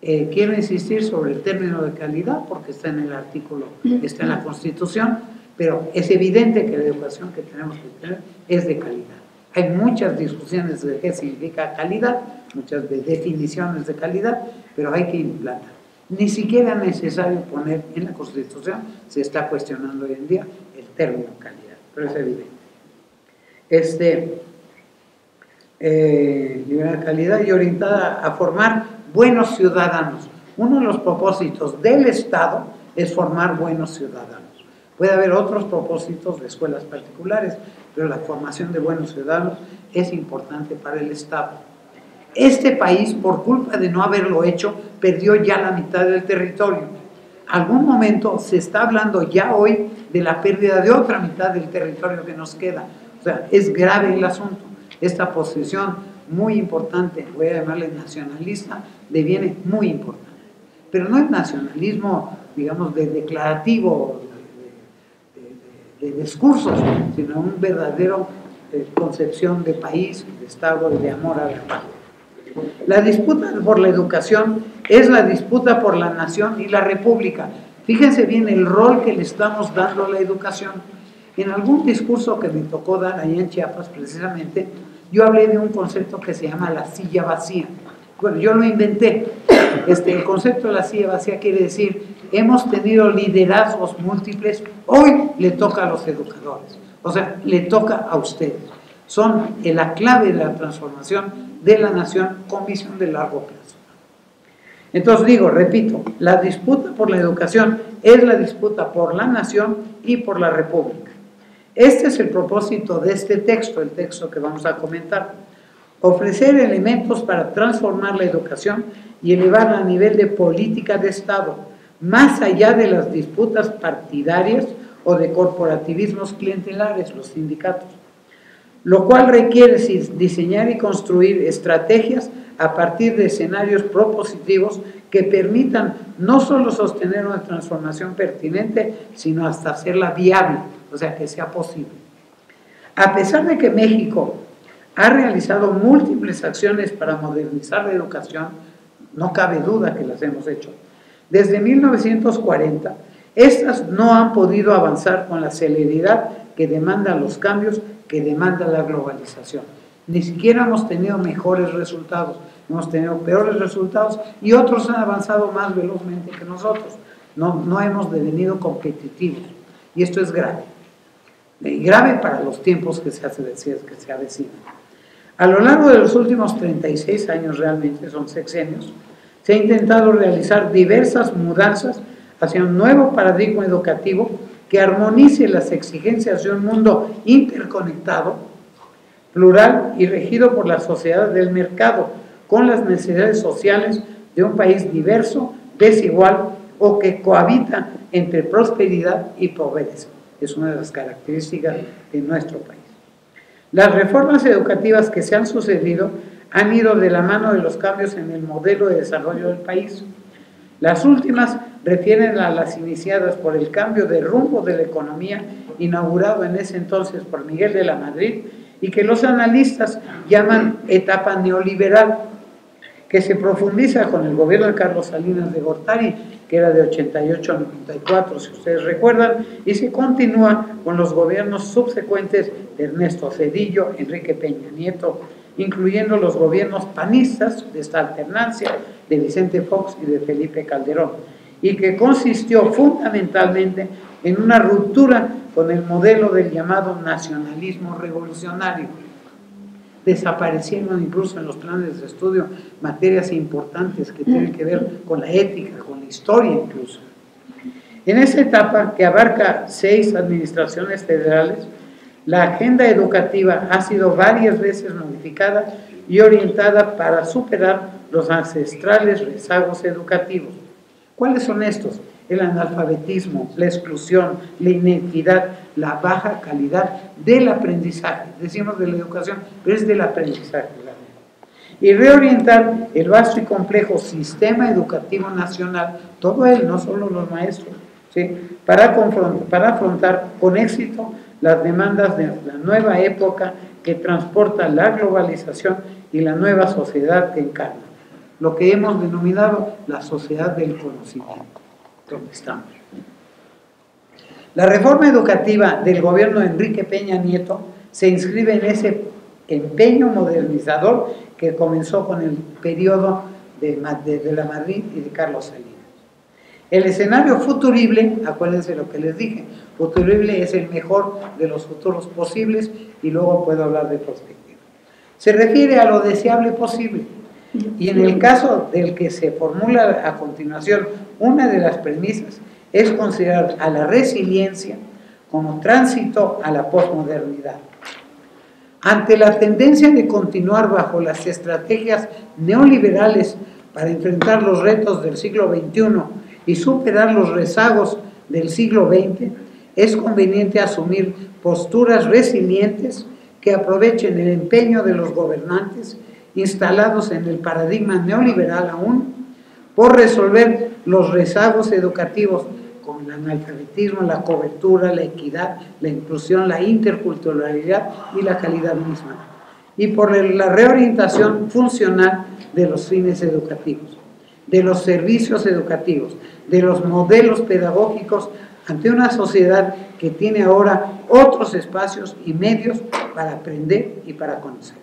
Quiero insistir sobre el término de calidad porque está en el artículo, está en la Constitución, pero es evidente que la educación que tenemos que tener es de calidad. Hay muchas discusiones de qué significa calidad, muchas definiciones de calidad, pero hay que implantar. Ni siquiera es necesario poner en la Constitución, se está cuestionando hoy en día el término calidad, pero es evidente. Liberar calidad y orientada a formar buenos ciudadanos. Uno de los propósitos del Estado es formar buenos ciudadanos. Puede haber otros propósitos de escuelas particulares, pero la formación de buenos ciudadanos es importante para el Estado. Este país, por culpa de no haberlo hecho, perdió ya la mitad del territorio. Algún momento se está hablando ya hoy de la pérdida de otra mitad del territorio que nos queda. O sea, es grave el asunto. Esta posición muy importante, voy a llamarle nacionalista, deviene muy importante. Pero no es nacionalismo, digamos, de declarativo, de discursos, sino un verdadero concepción de país, de Estado y de amor a la patria. La disputa por la educación es la disputa por la nación y la república. Fíjense bien el rol que le estamos dando a la educación. En algún discurso que me tocó dar allá en Chiapas, precisamente, yo hablé de un concepto que se llama la silla vacía. Bueno, yo lo inventé. El concepto de la silla vacía quiere decir, hemos tenido liderazgos múltiples, hoy le toca a los educadores, o sea, le toca a ustedes. Son la clave de la transformación de la nación con visión de largo plazo. Entonces digo, repito, la disputa por la educación es la disputa por la nación y por la república. Este es el propósito de este texto, el texto que vamos a comentar. Ofrecer elementos para transformar la educación y elevarla a nivel de política de Estado, más allá de las disputas partidarias o de corporativismos clientelares, los sindicatos. Lo cual requiere diseñar y construir estrategias a partir de escenarios propositivos que permitan no solo sostener una transformación pertinente, sino hasta hacerla viable, o sea, que sea posible. A pesar de que México ha realizado múltiples acciones para modernizar la educación, no cabe duda que las hemos hecho. Desde 1940, estas no han podido avanzar con la celeridad que demandan los cambios, que demanda la globalización. Ni siquiera hemos tenido mejores resultados, hemos tenido peores resultados y otros han avanzado más velozmente que nosotros. No hemos devenido competitivos y esto es grave. Grave para los tiempos que se avecinan. A lo largo de los últimos 36 años, realmente son sexenios, se ha intentado realizar diversas mudanzas hacia un nuevo paradigma educativo que armonice las exigencias de un mundo interconectado, plural y regido por la sociedad del mercado, con las necesidades sociales de un país diverso, desigual o que cohabita entre prosperidad y pobreza. Es una de las características de nuestro país. Las reformas educativas que se han sucedido han ido de la mano de los cambios en el modelo de desarrollo del país. Las últimas refieren a las iniciadas por el cambio de rumbo de la economía inaugurado en ese entonces por Miguel de la Madrid y que los analistas llaman etapa neoliberal, que se profundiza con el gobierno de Carlos Salinas de Gortari, que era de 88 a 94, si ustedes recuerdan, y se continúa con los gobiernos subsecuentes de Ernesto Zedillo, Enrique Peña Nieto incluyendo los gobiernos panistas de esta alternancia de Vicente Fox y de Felipe Calderón, y que consistió fundamentalmente en una ruptura con el modelo del llamado nacionalismo revolucionario. Desaparecieron incluso en los planes de estudio materias importantes que tienen que ver con la ética, con la historia incluso. En esta etapa, que abarca 6 administraciones federales, la agenda educativa ha sido varias veces modificada y orientada para superar los ancestrales rezagos educativos. ¿Cuáles son estos? El analfabetismo, la exclusión, la inequidad, la baja calidad del aprendizaje. Decimos de la educación, pero es del aprendizaje. Y reorientar el vasto y complejo sistema educativo nacional, todo él, no solo los maestros, ¿sí? para afrontar con éxito las demandas de la nueva época que transporta la globalización y la nueva sociedad que encarna, lo que hemos denominado la sociedad del conocimiento, donde estamos. La reforma educativa del gobierno de Enrique Peña Nieto se inscribe en ese empeño modernizador que comenzó con el periodo de la Madrid y de Carlos Salinas. El escenario futurible, acuérdense lo que les dije, futurible es el mejor de los futuros posibles y luego puedo hablar de perspectiva. Se refiere a lo deseable posible y en el caso del que se formula a continuación, una de las premisas es considerar a la resiliencia como tránsito a la posmodernidad. Ante la tendencia de continuar bajo las estrategias neoliberales para enfrentar los retos del siglo XXI y superar los rezagos del siglo XX, es conveniente asumir posturas resilientes que aprovechen el empeño de los gobernantes instalados en el paradigma neoliberal aún por resolver los rezagos educativos como el analfabetismo, la cobertura, la equidad, la inclusión, la interculturalidad y la calidad misma, y por la reorientación funcional de los fines educativos, de los servicios educativos, de los modelos pedagógicos ante una sociedad que tiene ahora otros espacios y medios para aprender y para conocer.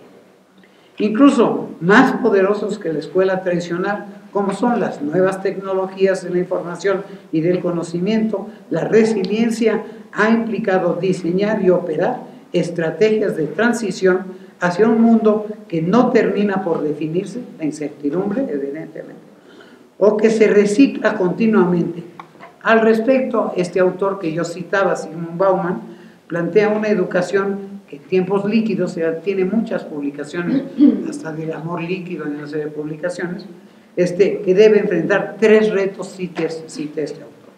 Incluso más poderosos que la escuela tradicional, como son las nuevas tecnologías de la información y del conocimiento, la resiliencia ha implicado diseñar y operar estrategias de transición hacia un mundo que no termina por definirse, la incertidumbre, evidentemente, o que se recicla continuamente. Al respecto, este autor que yo citaba, Zygmunt Bauman, plantea una educación que en tiempos líquidos, tiene muchas publicaciones, hasta del amor líquido en una serie de publicaciones, que debe enfrentar 3 retos, cita este autor.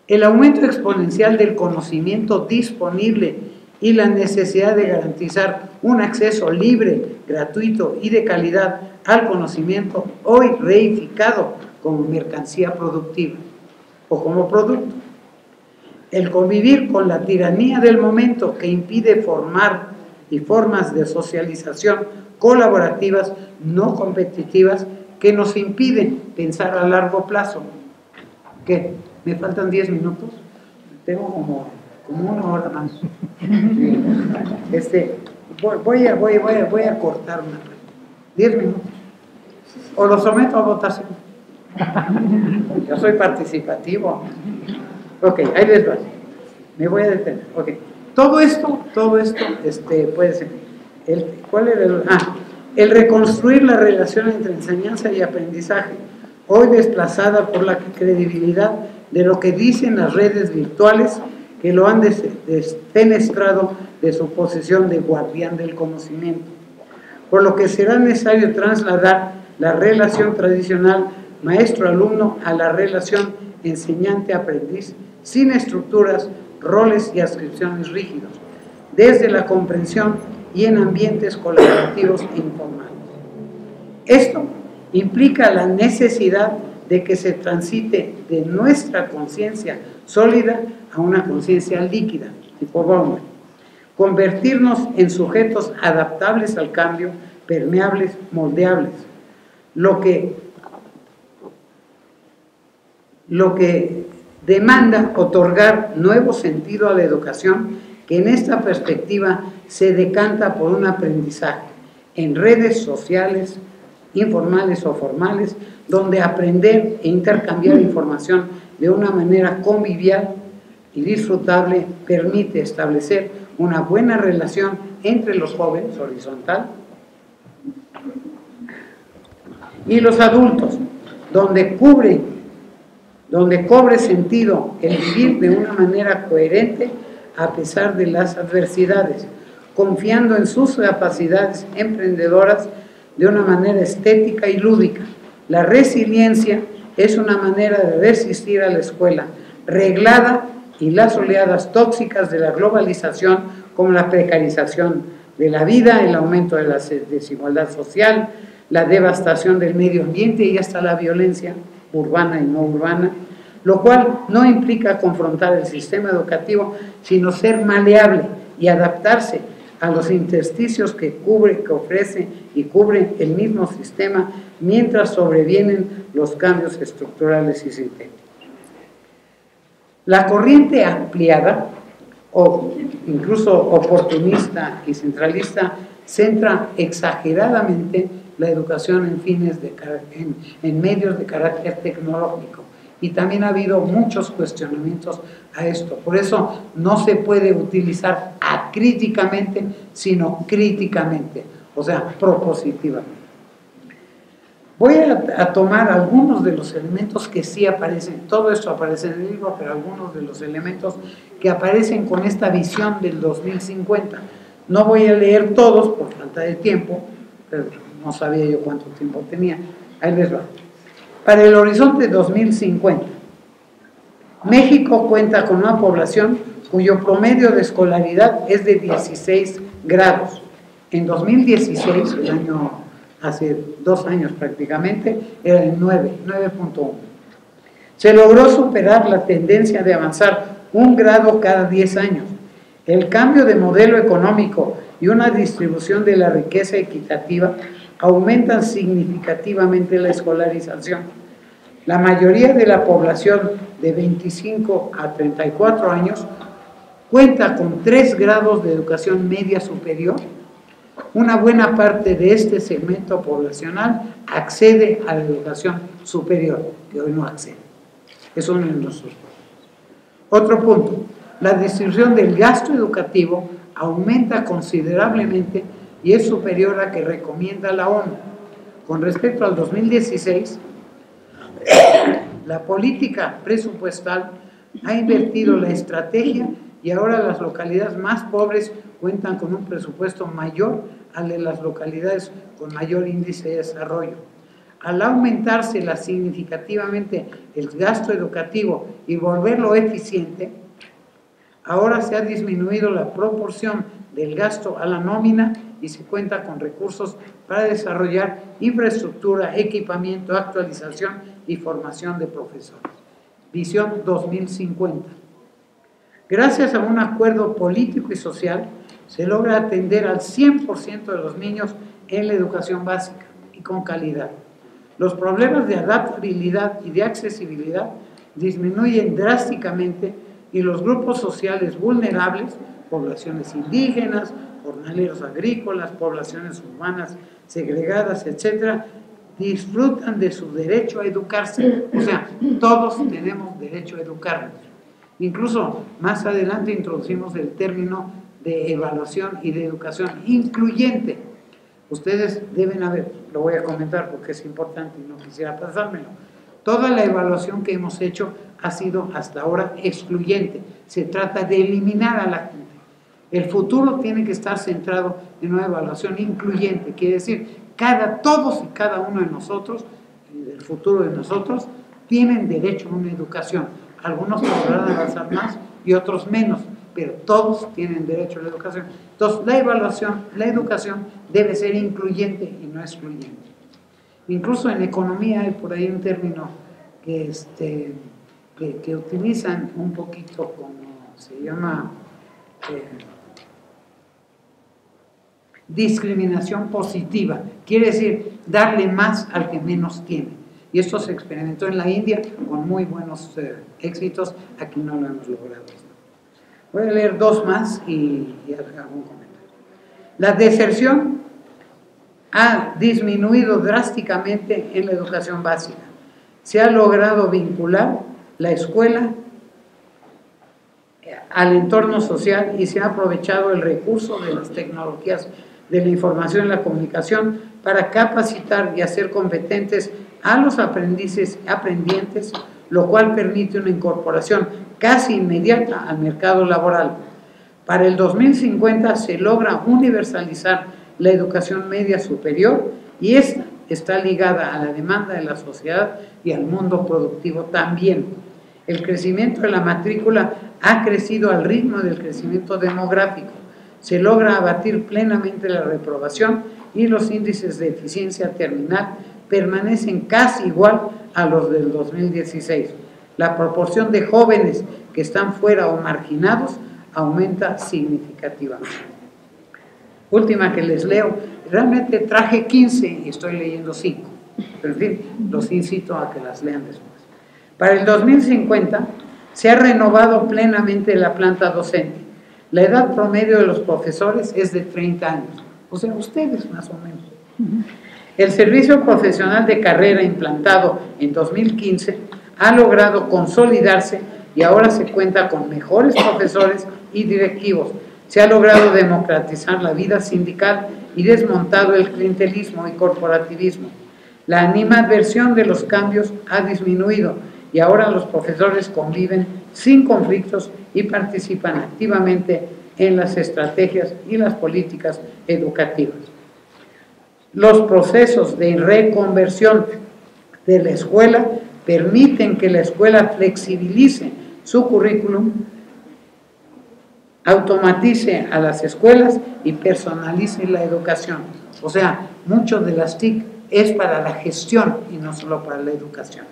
El aumento exponencial del conocimiento disponible y la necesidad de garantizar un acceso libre, gratuito y de calidad al conocimiento, hoy reificado como mercancía productiva o como producto. El convivir con la tiranía del momento que impide formar y formas de socialización colaborativas, no competitivas, que nos impiden pensar a largo plazo. ¿Qué? ¿Me faltan 10 minutos? Tengo como 1 hora más. Voy a cortar 10 minutos. O lo someto a votación. Yo soy participativo. Ok, ahí les va. Me voy a detener. Ok. Todo esto puede ser. ¿Cuál era el reconstruir la relación entre enseñanza y aprendizaje, hoy desplazada por la credibilidad de lo que dicen las redes virtuales que lo han defenestrado de su posición de guardián del conocimiento. Por lo que será necesario trasladar la relación tradicional maestro-alumno a la relación enseñante-aprendiz, sin estructuras, roles y adscripciones rígidos, desde la comprensión y en ambientes colaborativos e informales. Esto implica la necesidad de que se transite de nuestra conciencia sólida a una conciencia líquida, tipo Bauman, convertirnos en sujetos adaptables al cambio, permeables, moldeables, lo que demanda otorgar nuevo sentido a la educación que en esta perspectiva se decanta por un aprendizaje en redes sociales, informales o formales, donde aprender e intercambiar información de una manera convivial y disfrutable permite establecer una buena relación entre los jóvenes, horizontal, y los adultos, donde cobre sentido el vivir de una manera coherente a pesar de las adversidades, confiando en sus capacidades emprendedoras de una manera estética y lúdica. La resiliencia es una manera de resistir a la escuela reglada y las oleadas tóxicas de la globalización, como la precarización de la vida, el aumento de la desigualdad social, la devastación del medio ambiente y hasta la violencia urbana y no urbana, lo cual no implica confrontar el sistema educativo, sino ser maleable y adaptarse a los intersticios que ofrece y cubre el mismo sistema mientras sobrevienen los cambios estructurales y sintéticos. La corriente ampliada, o incluso oportunista y centralista, centra exageradamente la educación en medios de carácter tecnológico. Y también ha habido muchos cuestionamientos a esto. Por eso no se puede utilizar acríticamente, sino críticamente, o sea, propositivamente. Voy a tomar algunos de los elementos que sí aparecen, todo esto aparece en el libro, pero algunos de los elementos que aparecen con esta visión del 2050. No voy a leer todos por falta de tiempo, pero no sabía yo cuánto tiempo tenía. Ahí les va. Para el horizonte 2050, México cuenta con una población cuyo promedio de escolaridad es de 16 grados. En 2016, el año, hace 2 años prácticamente, era el 9.1. Se logró superar la tendencia de avanzar 1 grado cada 10 años. El cambio de modelo económico y una distribución de la riqueza equitativa aumentan significativamente la escolarización. La mayoría de la población de 25 a 34 años cuenta con 3 grados de educación media superior. Una buena parte de este segmento poblacional accede a la educación superior, que hoy no accede. Es uno de nuestros problemas. Otro punto, la distribución del gasto educativo aumenta considerablemente y es superior a que recomienda la ONU. Con respecto al 2016, la política presupuestal ha invertido la estrategia y ahora las localidades más pobres cuentan con un presupuesto mayor al de las localidades con mayor índice de desarrollo. Al aumentarse significativamente el gasto educativo y volverlo eficiente, ahora se ha disminuido la proporción del gasto a la nómina y se cuenta con recursos para desarrollar infraestructura, equipamiento, actualización y formación de profesores. Visión 2050. Gracias a un acuerdo político y social, se logra atender al 100% de los niños en la educación básica y con calidad. Los problemas de adaptabilidad y de accesibilidad disminuyen drásticamente y los grupos sociales vulnerables, poblaciones indígenas, jornaleros agrícolas, poblaciones urbanas segregadas, etcétera, disfrutan de su derecho a educarse. O sea, todos tenemos derecho a educarnos. Incluso más adelante introducimos el término de evaluación y de educación incluyente. Ustedes deben haber, lo voy a comentar porque es importante y no quisiera pasármelo. Toda la evaluación que hemos hecho ha sido hasta ahora excluyente. Se trata de eliminar a la gente. El futuro tiene que estar centrado en una evaluación incluyente, quiere decir, todos y cada uno de nosotros, el futuro de nosotros, tienen derecho a una educación. Algunos podrán avanzar más y otros menos, pero todos tienen derecho a la educación. Entonces, la educación debe ser incluyente y no excluyente. Incluso en economía hay por ahí un término que utilizan un poquito como se llama discriminación positiva. Quiere decir darle más al que menos tiene. Y esto se experimentó en la India con muy buenos éxitos. Aquí no lo hemos logrado. Voy a leer 2 más y hago un comentario. La deserción ha disminuido drásticamente en la educación básica. Se ha logrado vincular la escuela al entorno social y se ha aprovechado el recurso de las tecnologías de la información y la comunicación para capacitar y hacer competentes a los aprendientes, lo cual permite una incorporación casi inmediata al mercado laboral. Para el 2050 se logra universalizar la educación media superior y esta está ligada a la demanda de la sociedad y al mundo productivo también. El crecimiento de la matrícula ha crecido al ritmo del crecimiento demográfico. Se logra abatir plenamente la reprobación y los índices de eficiencia terminal permanecen casi igual a los del 2016. La proporción de jóvenes que están fuera o marginados aumenta significativamente. Última que les leo, realmente traje 15 y estoy leyendo 5, pero en fin, los incito a que las lean después. Para el 2050 se ha renovado plenamente la planta docente. La edad promedio de los profesores es de 30 años, o sea, ustedes más o menos. El servicio profesional de carrera implantado en 2015 ha logrado consolidarse y ahora se cuenta con mejores profesores y directivos. Se ha logrado democratizar la vida sindical y desmontado el clientelismo y corporativismo. La animadversión de los cambios ha disminuido y ahora los profesores conviven sin conflictos y participan activamente en las estrategias y las políticas educativas. Los procesos de reconversión de la escuela permiten que la escuela flexibilice su currículum, automatice a las escuelas y personalice la educación. O sea, mucho de las TIC es para la gestión y no solo para la educación.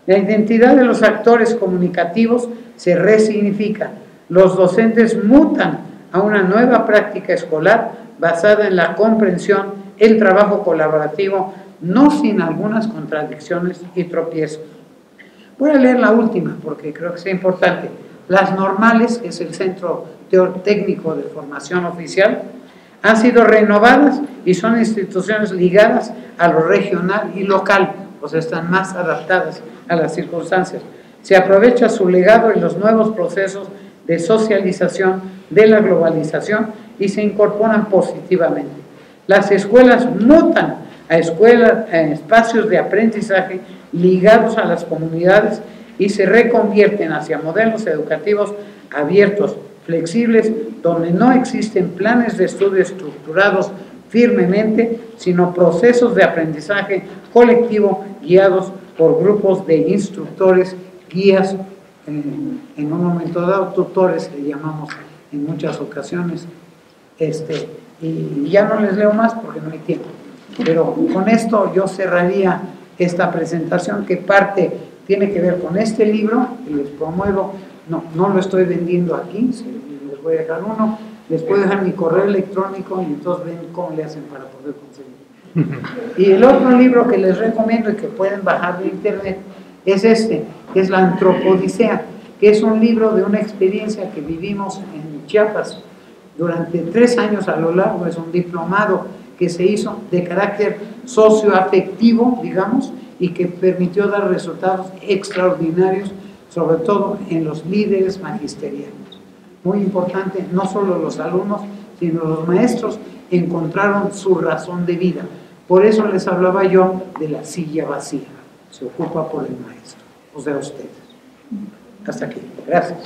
La identidad de los actores comunicativos se resignifica. Los docentes mutan a una nueva práctica escolar basada en la comprensión, el trabajo colaborativo, no sin algunas contradicciones y tropiezos. Voy a leer la última porque creo que es importante. Las Normales, que es el Centro Técnico de Formación Oficial, han sido renovadas y son instituciones ligadas a lo regional y local, o sea, están más adaptadas a las circunstancias. Se aprovecha su legado en los nuevos procesos de socialización de la globalización y se incorporan positivamente. Las escuelas mutan a espacios de aprendizaje ligados a las comunidades y se reconvierten hacia modelos educativos abiertos, flexibles, donde no existen planes de estudio estructurados firmemente, sino procesos de aprendizaje colectivo guiados por grupos de instructores, guías, en un momento dado tutores, le llamamos en muchas ocasiones, y ya no les leo más porque no hay tiempo, pero con esto yo cerraría esta presentación que tiene que ver con este libro que les promuevo. No lo estoy vendiendo aquí, les voy a dejar uno, les puedo dejar mi correo electrónico y entonces ven cómo le hacen para poder conseguirlo. Y el otro libro que les recomiendo y que pueden bajar de internet es que es La Antropodicea, que es un libro de una experiencia que vivimos en Chiapas durante 3 años a lo largo. Es un diplomado que se hizo de carácter socioafectivo, digamos, y que permitió dar resultados extraordinarios, sobre todo en los líderes magisteriales. Muy importante, no solo los alumnos, sino los maestros encontraron su razón de vida. Por eso les hablaba yo de la silla vacía. Se ocupa por el maestro, o sea, ustedes. Hasta aquí. Gracias.